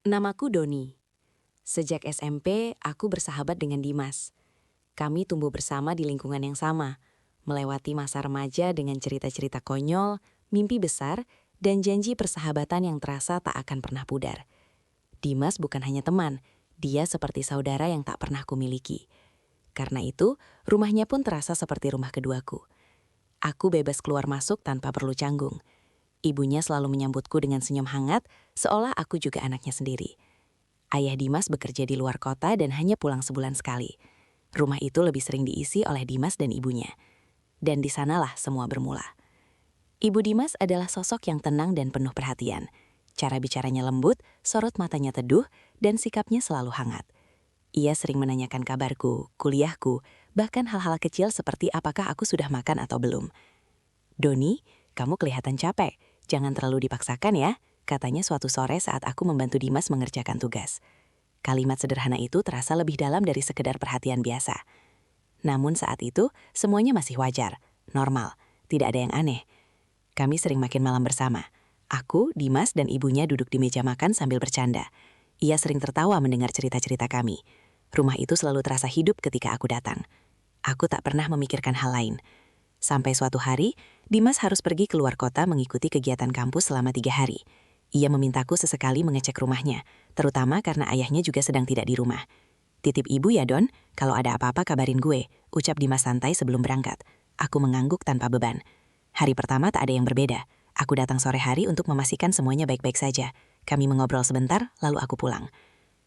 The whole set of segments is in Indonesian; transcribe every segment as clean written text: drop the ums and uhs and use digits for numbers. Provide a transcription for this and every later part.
Namaku Doni. Sejak SMP, aku bersahabat dengan Dimas. Kami tumbuh bersama di lingkungan yang sama, melewati masa remaja dengan cerita-cerita konyol, mimpi besar, dan janji persahabatan yang terasa tak akan pernah pudar. Dimas bukan hanya teman, dia seperti saudara yang tak pernah kumiliki. Karena itu, rumahnya pun terasa seperti rumah keduaku. Aku bebas keluar masuk tanpa perlu canggung. Ibunya selalu menyambutku dengan senyum hangat, seolah aku juga anaknya sendiri. Ayah Dimas bekerja di luar kota dan hanya pulang sebulan sekali. Rumah itu lebih sering diisi oleh Dimas dan ibunya. Dan di sanalah semua bermula. Ibu Dimas adalah sosok yang tenang dan penuh perhatian. Cara bicaranya lembut, sorot matanya teduh, dan sikapnya selalu hangat. Ia sering menanyakan kabarku, kuliahku, bahkan hal-hal kecil seperti apakah aku sudah makan atau belum. "Doni, kamu kelihatan capek. Jangan terlalu dipaksakan ya," katanya suatu sore saat aku membantu Dimas mengerjakan tugas. Kalimat sederhana itu terasa lebih dalam dari sekedar perhatian biasa. Namun saat itu, semuanya masih wajar, normal, tidak ada yang aneh. Kami sering makan malam bersama. Aku, Dimas, dan ibunya duduk di meja makan sambil bercanda. Ia sering tertawa mendengar cerita-cerita kami. Rumah itu selalu terasa hidup ketika aku datang. Aku tak pernah memikirkan hal lain. Sampai suatu hari, Dimas harus pergi keluar kota mengikuti kegiatan kampus selama 3 hari. Ia memintaku sesekali mengecek rumahnya, terutama karena ayahnya juga sedang tidak di rumah. "Titip ibu ya, Don, kalau ada apa-apa kabarin gue," ucap Dimas santai sebelum berangkat. Aku mengangguk tanpa beban. Hari pertama tak ada yang berbeda. Aku datang sore hari untuk memastikan semuanya baik-baik saja. Kami mengobrol sebentar, lalu aku pulang.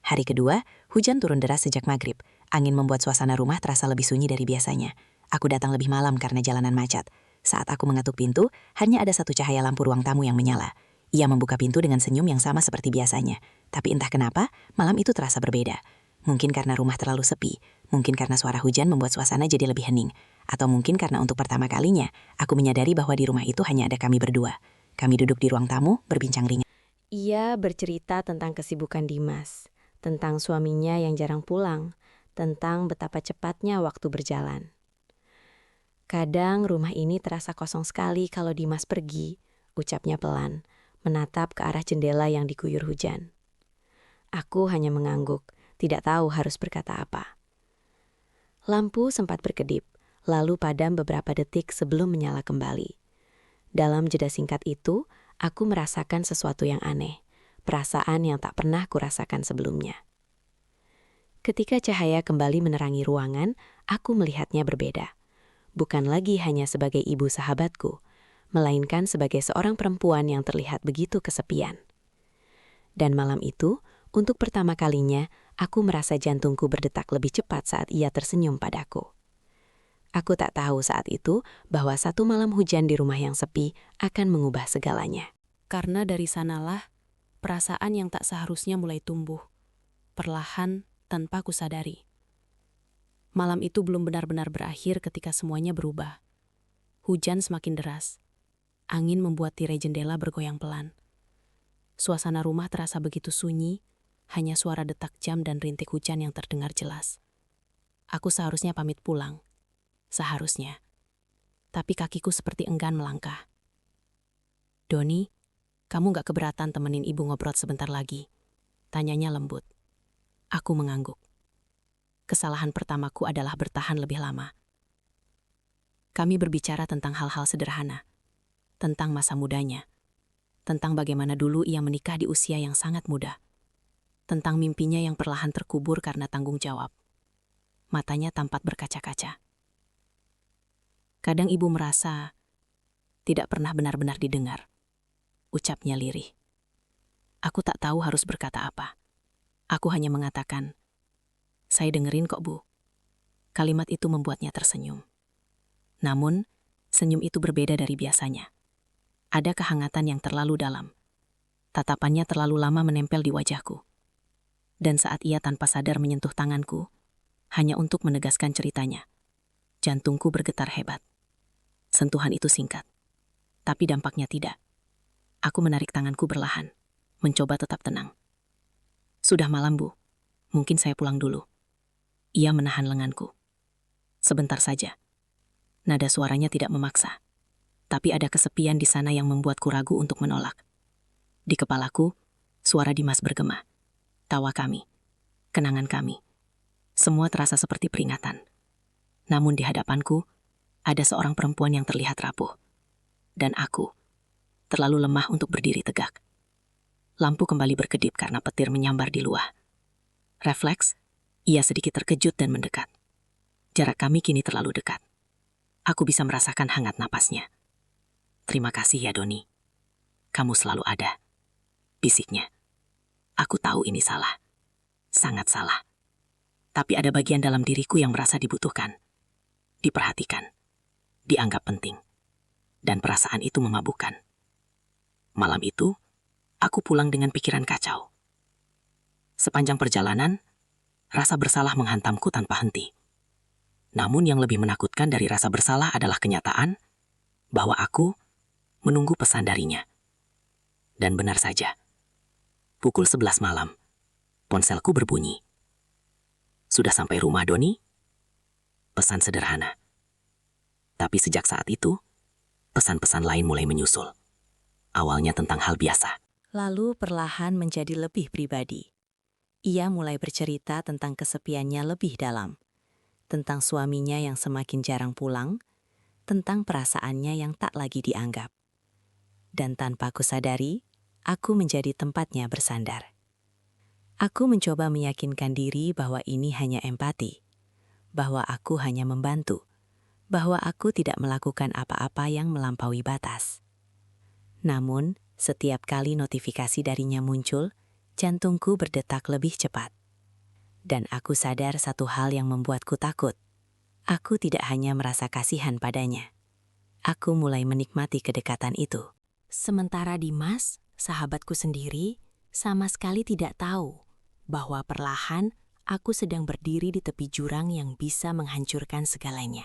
Hari kedua, hujan turun deras sejak maghrib. Angin membuat suasana rumah terasa lebih sunyi dari biasanya. Aku datang lebih malam karena jalanan macet. Saat aku mengetuk pintu, hanya ada satu cahaya lampu ruang tamu yang menyala. Ia membuka pintu dengan senyum yang sama seperti biasanya. Tapi entah kenapa, malam itu terasa berbeda. Mungkin karena rumah terlalu sepi. Mungkin karena suara hujan membuat suasana jadi lebih hening. Atau mungkin karena untuk pertama kalinya, aku menyadari bahwa di rumah itu hanya ada kami berdua. Kami duduk di ruang tamu, berbincang ringan. Ia bercerita tentang kesibukan Dimas, tentang suaminya yang jarang pulang, tentang betapa cepatnya waktu berjalan. "Kadang rumah ini terasa kosong sekali kalau Dimas pergi," ucapnya pelan, menatap ke arah jendela yang diguyur hujan. Aku hanya mengangguk, tidak tahu harus berkata apa. Lampu sempat berkedip, lalu padam beberapa detik sebelum menyala kembali. Dalam jeda singkat itu, aku merasakan sesuatu yang aneh, perasaan yang tak pernah kurasakan sebelumnya. Ketika cahaya kembali menerangi ruangan, aku melihatnya berbeda. Bukan lagi hanya sebagai ibu sahabatku, melainkan sebagai seorang perempuan yang terlihat begitu kesepian. Dan malam itu, untuk pertama kalinya, aku merasa jantungku berdetak lebih cepat saat ia tersenyum padaku. Aku tak tahu saat itu bahwa satu malam hujan di rumah yang sepi akan mengubah segalanya. Karena dari sanalah, perasaan yang tak seharusnya mulai tumbuh, perlahan tanpa kusadari. Malam itu belum benar-benar berakhir ketika semuanya berubah. Hujan semakin deras. Angin membuat tirai jendela bergoyang pelan. Suasana rumah terasa begitu sunyi, hanya suara detak jam dan rintik hujan yang terdengar jelas. Aku seharusnya pamit pulang. Seharusnya. Tapi kakiku seperti enggan melangkah. "Doni, kamu gak keberatan temenin ibu ngobrol sebentar lagi?" tanyanya lembut. Aku mengangguk. Kesalahan pertamaku adalah bertahan lebih lama. Kami berbicara tentang hal-hal sederhana, tentang masa mudanya, tentang bagaimana dulu ia menikah di usia yang sangat muda, tentang mimpinya yang perlahan terkubur karena tanggung jawab. Matanya tampak berkaca-kaca. "Kadang ibu merasa tidak pernah benar-benar didengar," ucapnya lirih. Aku tak tahu harus berkata apa. Aku hanya mengatakan, "Saya dengerin kok, Bu." Kalimat itu membuatnya tersenyum. Namun, senyum itu berbeda dari biasanya. Ada kehangatan yang terlalu dalam. Tatapannya terlalu lama menempel di wajahku. Dan saat ia tanpa sadar menyentuh tanganku, hanya untuk menegaskan ceritanya, jantungku bergetar hebat. Sentuhan itu singkat, tapi dampaknya tidak. Aku menarik tanganku perlahan, mencoba tetap tenang. "Sudah malam, Bu. Mungkin saya pulang dulu." Ia menahan lenganku. "Sebentar saja." Nada suaranya tidak memaksa, tapi ada kesepian di sana yang membuatku ragu untuk menolak. Di kepalaku, suara Dimas bergema. Tawa kami, kenangan kami, semua terasa seperti peringatan. Namun di hadapanku, ada seorang perempuan yang terlihat rapuh. Dan aku, terlalu lemah untuk berdiri tegak. Lampu kembali berkedip karena petir menyambar di luar. Refleks, ia sedikit terkejut dan mendekat. Jarak kami kini terlalu dekat. Aku bisa merasakan hangat napasnya. "Terima kasih ya, Doni. Kamu selalu ada," bisiknya. Aku tahu ini salah. Sangat salah. Tapi ada bagian dalam diriku yang merasa dibutuhkan, diperhatikan, dianggap penting. Dan perasaan itu memabukkan. Malam itu, aku pulang dengan pikiran kacau. Sepanjang perjalanan, rasa bersalah menghantamku tanpa henti. Namun yang lebih menakutkan dari rasa bersalah adalah kenyataan bahwa aku menunggu pesan darinya. Dan benar saja, pukul 11 malam, ponselku berbunyi. "Sudah sampai rumah, Doni?" Pesan sederhana. Tapi sejak saat itu, pesan-pesan lain mulai menyusul. Awalnya tentang hal biasa. Lalu perlahan menjadi lebih pribadi. Ia mulai bercerita tentang kesepiannya lebih dalam, tentang suaminya yang semakin jarang pulang, tentang perasaannya yang tak lagi dianggap. Dan tanpa aku sadari, aku menjadi tempatnya bersandar. Aku mencoba meyakinkan diri bahwa ini hanya empati, bahwa aku hanya membantu, bahwa aku tidak melakukan apa-apa yang melampaui batas. Namun, setiap kali notifikasi darinya muncul, jantungku berdetak lebih cepat. Dan aku sadar satu hal yang membuatku takut. Aku tidak hanya merasa kasihan padanya. Aku mulai menikmati kedekatan itu. Sementara Dimas, sahabatku sendiri, sama sekali tidak tahu bahwa perlahan aku sedang berdiri di tepi jurang yang bisa menghancurkan segalanya.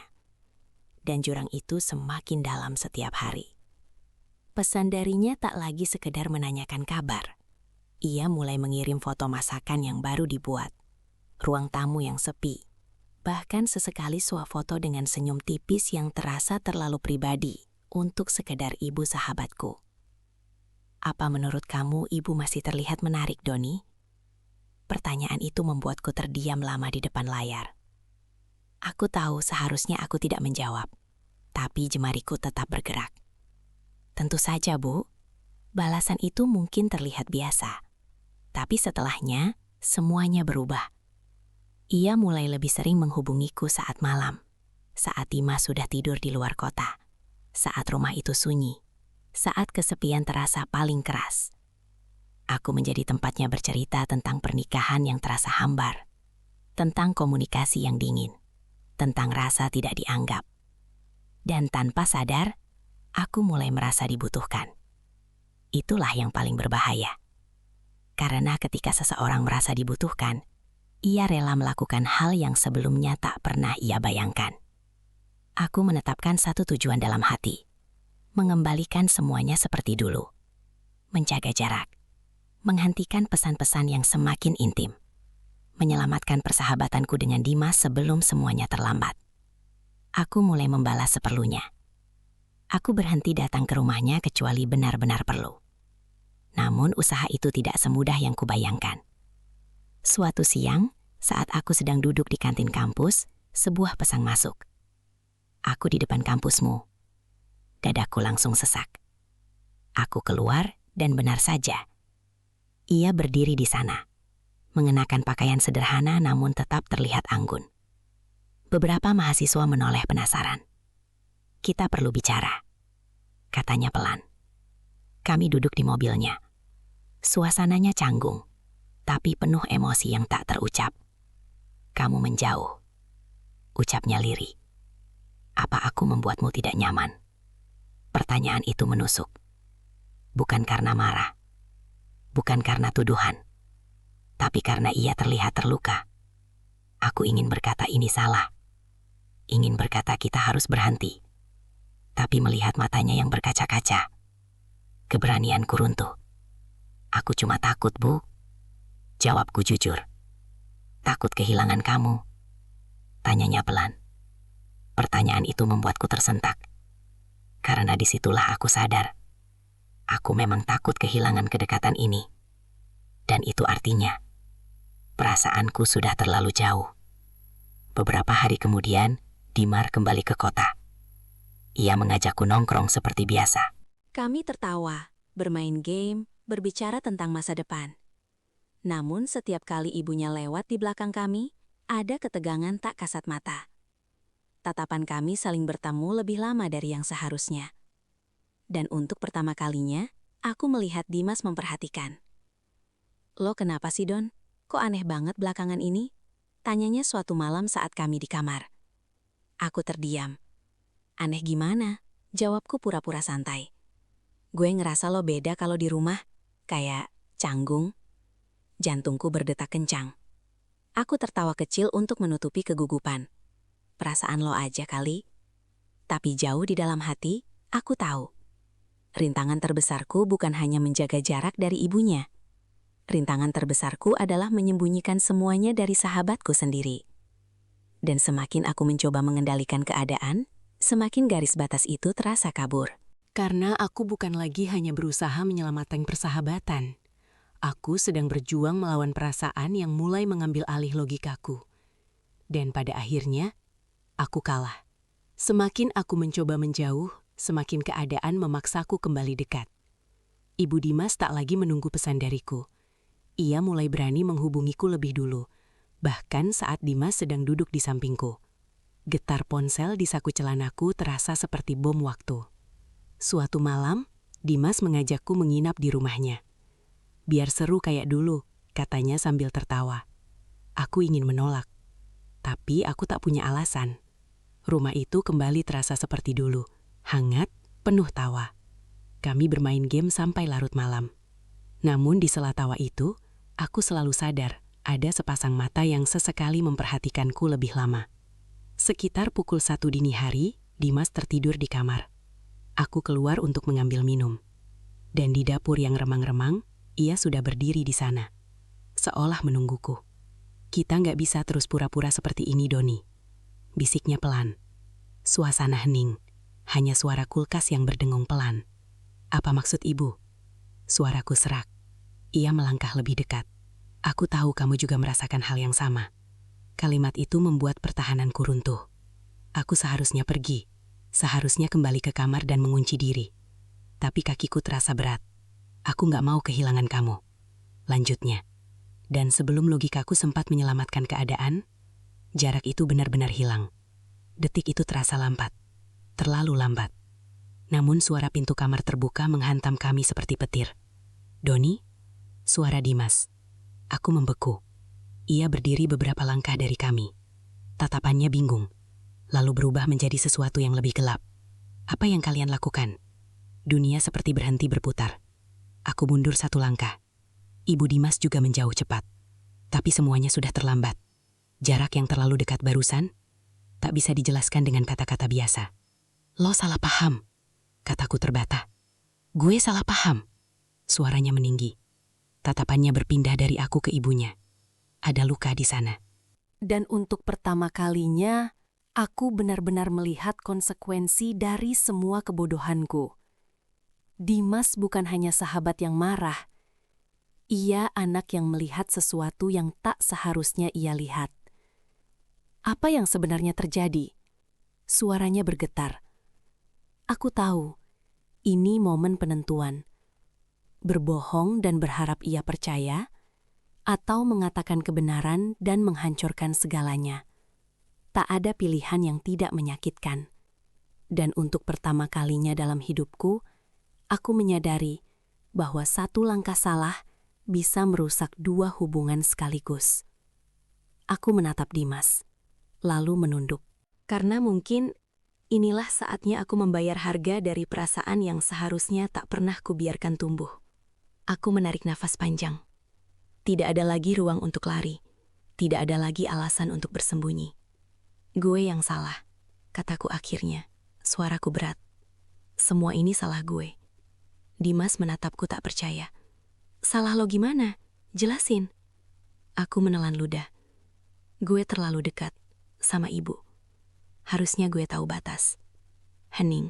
Dan jurang itu semakin dalam setiap hari. Pesan darinya tak lagi sekedar menanyakan kabar. Ia mulai mengirim foto masakan yang baru dibuat, ruang tamu yang sepi, bahkan sesekali swafoto dengan senyum tipis yang terasa terlalu pribadi untuk sekedar ibu sahabatku. "Apa menurut kamu ibu masih terlihat menarik, Doni?" Pertanyaan itu membuatku terdiam lama di depan layar. Aku tahu seharusnya aku tidak menjawab, tapi jemariku tetap bergerak. "Tentu saja, Bu." Balasan itu mungkin terlihat biasa, tapi setelahnya semuanya berubah. Ia mulai lebih sering menghubungiku saat malam, saat Dimas sudah tidur di luar kota, saat rumah itu sunyi, saat kesepian terasa paling keras. Aku menjadi tempatnya bercerita tentang pernikahan yang terasa hambar, tentang komunikasi yang dingin, tentang rasa tidak dianggap. Dan tanpa sadar, aku mulai merasa dibutuhkan. Itulah yang paling berbahaya. Karena ketika seseorang merasa dibutuhkan, ia rela melakukan hal yang sebelumnya tak pernah ia bayangkan. Aku menetapkan satu tujuan dalam hati, mengembalikan semuanya seperti dulu, menjaga jarak, menghentikan pesan-pesan yang semakin intim, menyelamatkan persahabatanku dengan Dimas sebelum semuanya terlambat. Aku mulai membalas seperlunya. Aku berhenti datang ke rumahnya kecuali benar-benar perlu. Namun usaha itu tidak semudah yang kubayangkan. Suatu siang, saat aku sedang duduk di kantin kampus, sebuah pesan masuk. "Aku di depan kampusmu." Dadaku langsung sesak. Aku keluar dan benar saja, ia berdiri di sana, mengenakan pakaian sederhana namun tetap terlihat anggun. Beberapa mahasiswa menoleh penasaran. "Kita perlu bicara," katanya pelan. Kami duduk di mobilnya. Suasananya canggung, tapi penuh emosi yang tak terucap. "Kamu menjauh," ucapnya lirih. "Apa aku membuatmu tidak nyaman?" Pertanyaan itu menusuk. Bukan karena marah, bukan karena tuduhan, tapi karena ia terlihat terluka. Aku ingin berkata ini salah, ingin berkata kita harus berhenti, tapi melihat matanya yang berkaca-kaca, keberanianku runtuh. "Aku cuma takut, Bu," jawabku jujur. "Takut kehilangan kamu?" tanyanya pelan. Pertanyaan itu membuatku tersentak, karena disitulah aku sadar, aku memang takut kehilangan kedekatan ini. Dan itu artinya, Perasaanku sudah terlalu jauh. Beberapa hari kemudian, Dimar kembali ke kota. Ia mengajakku nongkrong seperti biasa. Kami tertawa, bermain game, berbicara tentang masa depan. Namun setiap kali ibunya lewat di belakang kami, ada ketegangan tak kasat mata. Tatapan kami saling bertemu lebih lama dari yang seharusnya. Dan untuk pertama kalinya, aku melihat Dimas memperhatikan. "Lo kenapa sih, Don? Kok aneh banget belakangan ini?" Tanyanya suatu malam saat kami di kamar. Aku terdiam. "Aneh gimana?" Jawabku pura-pura santai. "Gue ngerasa lo beda kalau di rumah. Kayak canggung." Jantungku berdetak kencang. Aku tertawa kecil untuk menutupi kegugupan. "Perasaan lo aja kali." Tapi jauh di dalam hati, aku tahu. Rintangan terbesarku bukan hanya menjaga jarak dari ibunya. Rintangan terbesarku adalah menyembunyikan semuanya dari sahabatku sendiri. Dan semakin aku mencoba mengendalikan keadaan, semakin garis batas itu terasa kabur. Karena aku bukan lagi hanya berusaha menyelamatkan persahabatan. Aku sedang berjuang melawan perasaan yang mulai mengambil alih logikaku. Dan pada akhirnya, aku kalah. Semakin aku mencoba menjauh, semakin keadaan memaksaku kembali dekat. Ibu Dimas tak lagi menunggu pesan dariku. Ia mulai berani menghubungiku lebih dulu, bahkan saat Dimas sedang duduk di sampingku. Getar ponsel di saku celanaku terasa seperti bom waktu. Suatu malam, Dimas mengajakku menginap di rumahnya. "Biar seru kayak dulu," katanya sambil tertawa. Aku ingin menolak, tapi aku tak punya alasan. Rumah itu kembali terasa seperti dulu, hangat, penuh tawa. Kami bermain game sampai larut malam. Namun di sela tawa itu, aku selalu sadar ada sepasang mata yang sesekali memperhatikanku lebih lama. Sekitar pukul 1 dini hari, Dimas tertidur di kamar. Aku keluar untuk mengambil minum. Dan di dapur yang remang-remang, ia sudah berdiri di sana. Seolah menungguku. "Kita nggak bisa terus pura-pura seperti ini, Doni," bisiknya pelan. Suasana hening, hanya suara kulkas yang berdengung pelan. "Apa maksud ibu?" Suaraku serak. Ia melangkah lebih dekat. "Aku tahu kamu juga merasakan hal yang sama." Kalimat itu membuat pertahananku runtuh. Aku seharusnya pergi, seharusnya kembali ke kamar dan mengunci diri. Tapi kakiku terasa berat. "Aku nggak mau kehilangan kamu," lanjutnya. Dan sebelum logikaku sempat menyelamatkan keadaan, jarak itu benar-benar hilang. Detik itu terasa lambat, terlalu lambat. Namun suara pintu kamar terbuka menghantam kami seperti petir. "Doni?" Suara Dimas. Aku membeku. Ia berdiri beberapa langkah dari kami. Tatapannya bingung, lalu berubah menjadi sesuatu yang lebih gelap. "Apa yang kalian lakukan?" Dunia seperti berhenti berputar. Aku mundur 1 langkah. Ibu Dimas juga menjauh cepat. Tapi semuanya sudah terlambat. Jarak yang terlalu dekat barusan tak bisa dijelaskan dengan kata-kata biasa. "Lo salah paham," kataku terbata. "Gue salah paham." Suaranya meninggi. Tatapannya berpindah dari aku ke ibunya. Ada luka di sana. Dan untuk pertama kalinya, aku benar-benar melihat konsekuensi dari semua kebodohanku. Dimas bukan hanya sahabat yang marah. Ia anak yang melihat sesuatu yang tak seharusnya ia lihat. Apa yang sebenarnya terjadi? Suaranya bergetar. Aku tahu, ini momen penentuan. Berbohong dan berharap ia percaya, atau mengatakan kebenaran dan menghancurkan segalanya. Tak ada pilihan yang tidak menyakitkan. Dan untuk pertama kalinya dalam hidupku, aku menyadari bahwa 1 langkah salah bisa merusak 2 hubungan sekaligus. Aku menatap Dimas, lalu menunduk. Karena mungkin inilah saatnya aku membayar harga dari perasaan yang seharusnya tak pernah kubiarkan tumbuh. Aku menarik nafas panjang. Tidak ada lagi ruang untuk lari. Tidak ada lagi alasan untuk bersembunyi. "Gue yang salah," kataku akhirnya. Suaraku berat. "Semua ini salah gue." Dimas menatapku tak percaya. "Salah lo gimana? Jelasin." Aku menelan ludah. Gue terlalu dekat sama ibu. Harusnya gue tahu batas. Hening.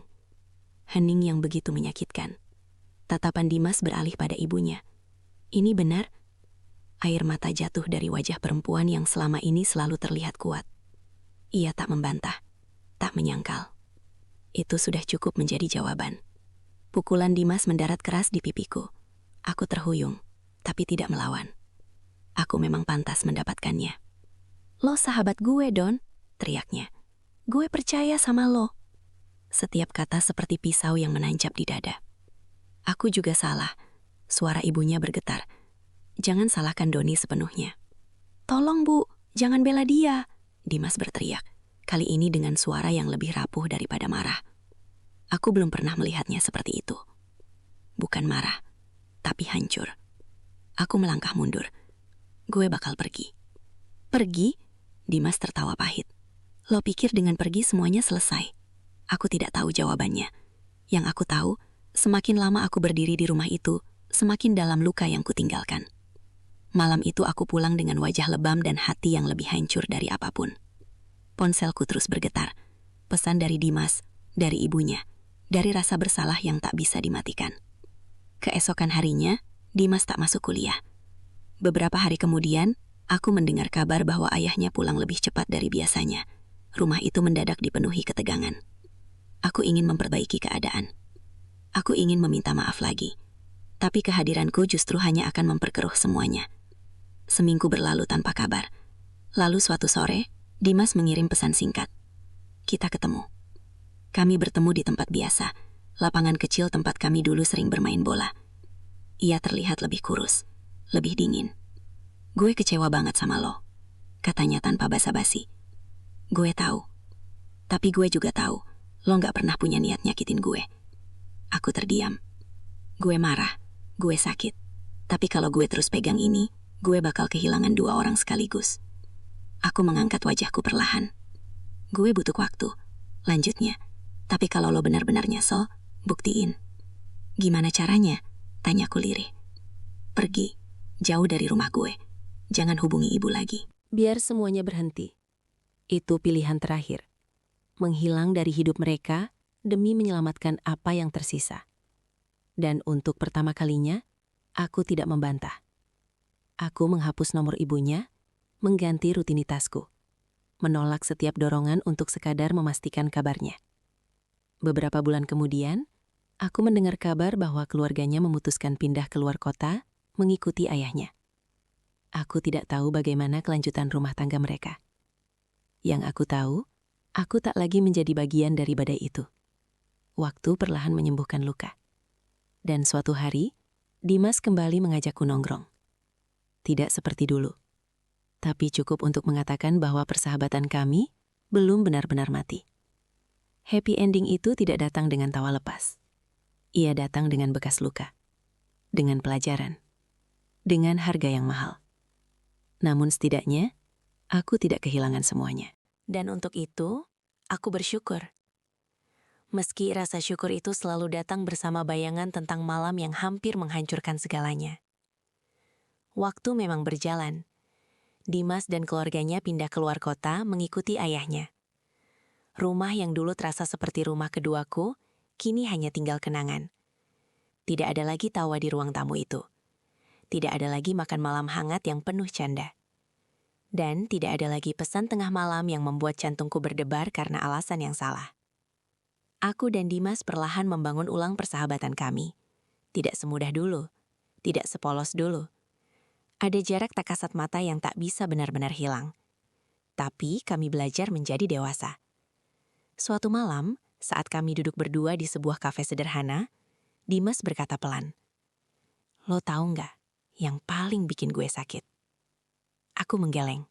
Hening yang begitu menyakitkan. Tatapan Dimas beralih pada ibunya. "Ini benar?" Air mata jatuh dari wajah perempuan yang selama ini selalu terlihat kuat. Ia tak membantah, tak menyangkal. Itu sudah cukup menjadi jawaban. Pukulan Dimas mendarat keras di pipiku. Aku terhuyung, tapi tidak melawan. Aku memang pantas mendapatkannya. "Lo sahabat gue, Don," teriaknya. "Gue percaya sama lo." Setiap kata seperti pisau yang menancap di dada. Aku juga salah. Suara ibunya bergetar. "Jangan salahkan Doni sepenuhnya." "Tolong, Bu, jangan bela dia," Dimas berteriak. Kali ini dengan suara yang lebih rapuh daripada marah. Aku belum pernah melihatnya seperti itu. Bukan marah, tapi hancur. Aku melangkah mundur. "Gue bakal pergi." "Pergi?" Dimas tertawa pahit. "Lo pikir dengan pergi semuanya selesai?" Aku tidak tahu jawabannya. Yang aku tahu, semakin lama aku berdiri di rumah itu, semakin dalam luka yang kutinggalkan. Malam itu aku pulang dengan wajah lebam dan hati yang lebih hancur dari apapun. Ponselku terus bergetar. Pesan dari Dimas, dari ibunya, dari rasa bersalah yang tak bisa dimatikan. Keesokan harinya, Dimas tak masuk kuliah. Beberapa hari kemudian, aku mendengar kabar bahwa ayahnya pulang lebih cepat dari biasanya. Rumah itu mendadak dipenuhi ketegangan. Aku ingin memperbaiki keadaan. Aku ingin meminta maaf lagi. Tapi kehadiranku justru hanya akan memperkeruh semuanya. Seminggu berlalu tanpa kabar. Lalu suatu sore, Dimas mengirim pesan singkat. "Kita ketemu." Kami bertemu di tempat biasa, lapangan kecil tempat kami dulu sering bermain bola. Ia terlihat lebih kurus, lebih dingin. "Gue kecewa banget sama lo," katanya tanpa basa-basi. "Gue tahu. Tapi gue juga tahu, lo gak pernah punya niat nyakitin gue." Aku terdiam. Gue marah, gue sakit. Tapi kalau gue terus pegang ini, gue bakal kehilangan 2 orang sekaligus. Aku mengangkat wajahku perlahan. "Gue butuh waktu," lanjutnya. "Tapi kalau lo benar-benar nyesel, buktiin." "Gimana caranya?" tanyaku lirih. "Pergi, jauh dari rumah gue. Jangan hubungi ibu lagi." Biar semuanya berhenti. Itu pilihan terakhir. Menghilang dari hidup mereka demi menyelamatkan apa yang tersisa. Dan untuk pertama kalinya, aku tidak membantah. Aku menghapus nomor ibunya, mengganti rutinitasku, menolak setiap dorongan untuk sekadar memastikan kabarnya. Beberapa bulan kemudian, aku mendengar kabar bahwa keluarganya memutuskan pindah keluar kota mengikuti ayahnya. Aku tidak tahu bagaimana kelanjutan rumah tangga mereka. Yang aku tahu, aku tak lagi menjadi bagian dari badai itu. Waktu perlahan menyembuhkan luka. Dan suatu hari, Dimas kembali mengajakku nongkrong. Tidak seperti dulu. Tapi cukup untuk mengatakan bahwa persahabatan kami belum benar-benar mati. Happy ending itu tidak datang dengan tawa lepas. Ia datang dengan bekas luka. Dengan pelajaran. Dengan harga yang mahal. Namun setidaknya, aku tidak kehilangan semuanya. Dan untuk itu, aku bersyukur. Meski rasa syukur itu selalu datang bersama bayangan tentang malam yang hampir menghancurkan segalanya. Waktu memang berjalan. Dimas dan keluarganya pindah keluar kota mengikuti ayahnya. Rumah yang dulu terasa seperti rumah keduaku, kini hanya tinggal kenangan. Tidak ada lagi tawa di ruang tamu itu. Tidak ada lagi makan malam hangat yang penuh canda. Dan tidak ada lagi pesan tengah malam yang membuat jantungku berdebar karena alasan yang salah. Aku dan Dimas perlahan membangun ulang persahabatan kami. Tidak semudah dulu, tidak sepolos dulu. Ada jarak tak kasat mata yang tak bisa benar-benar hilang. Tapi kami belajar menjadi dewasa. Suatu malam, saat kami duduk berdua di sebuah kafe sederhana, Dimas berkata pelan, "Lo tahu nggak yang paling bikin gue sakit?" Aku menggeleng.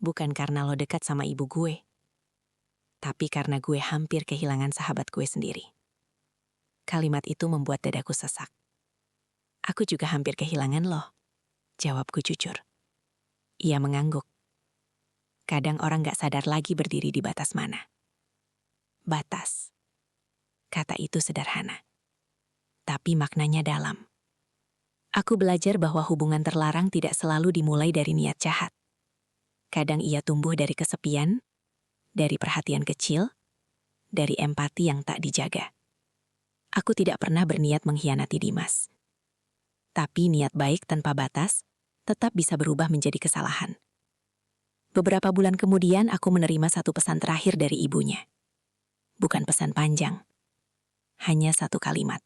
"Bukan karena lo dekat sama ibu gue, tapi karena gue hampir kehilangan sahabat gue sendiri." Kalimat itu membuat dadaku sesak. "Aku juga hampir kehilangan lo," jawabku jujur. Ia mengangguk. Kadang orang gak sadar lagi berdiri di batas mana. Batas. Kata itu sederhana. Tapi maknanya dalam. Aku belajar bahwa hubungan terlarang tidak selalu dimulai dari niat jahat. Kadang ia tumbuh dari kesepian, dari perhatian kecil, dari empati yang tak dijaga. Aku tidak pernah berniat mengkhianati Dimas. Tapi niat baik tanpa batas tetap bisa berubah menjadi kesalahan. Beberapa bulan kemudian aku menerima satu pesan terakhir dari ibunya. Bukan pesan panjang, hanya satu kalimat.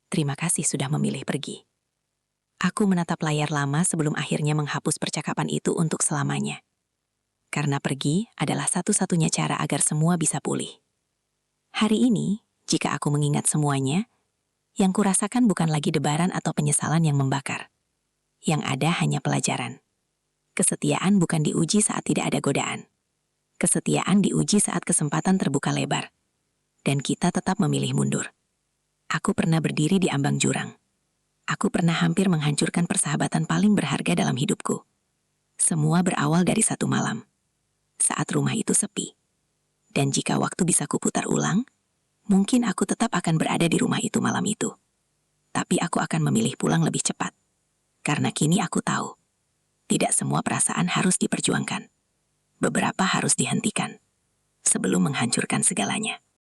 Terima kasih sudah memilih pergi. Aku menatap layar lama sebelum akhirnya menghapus percakapan itu untuk selamanya. Karena pergi adalah satu-satunya cara agar semua bisa pulih. Hari ini, jika aku mengingat semuanya, yang kurasakan bukan lagi debaran atau penyesalan yang membakar. Yang ada hanya pelajaran. Kesetiaan bukan diuji saat tidak ada godaan. Kesetiaan diuji saat kesempatan terbuka lebar. Dan kita tetap memilih mundur. Aku pernah berdiri di ambang jurang. Aku pernah hampir menghancurkan persahabatan paling berharga dalam hidupku. Semua berawal dari satu malam. Saat rumah itu sepi. Dan jika waktu bisa kuputar ulang, mungkin aku tetap akan berada di rumah itu malam itu. Tapi aku akan memilih pulang lebih cepat. Karena kini aku tahu, tidak semua perasaan harus diperjuangkan. Beberapa harus dihentikan sebelum menghancurkan segalanya.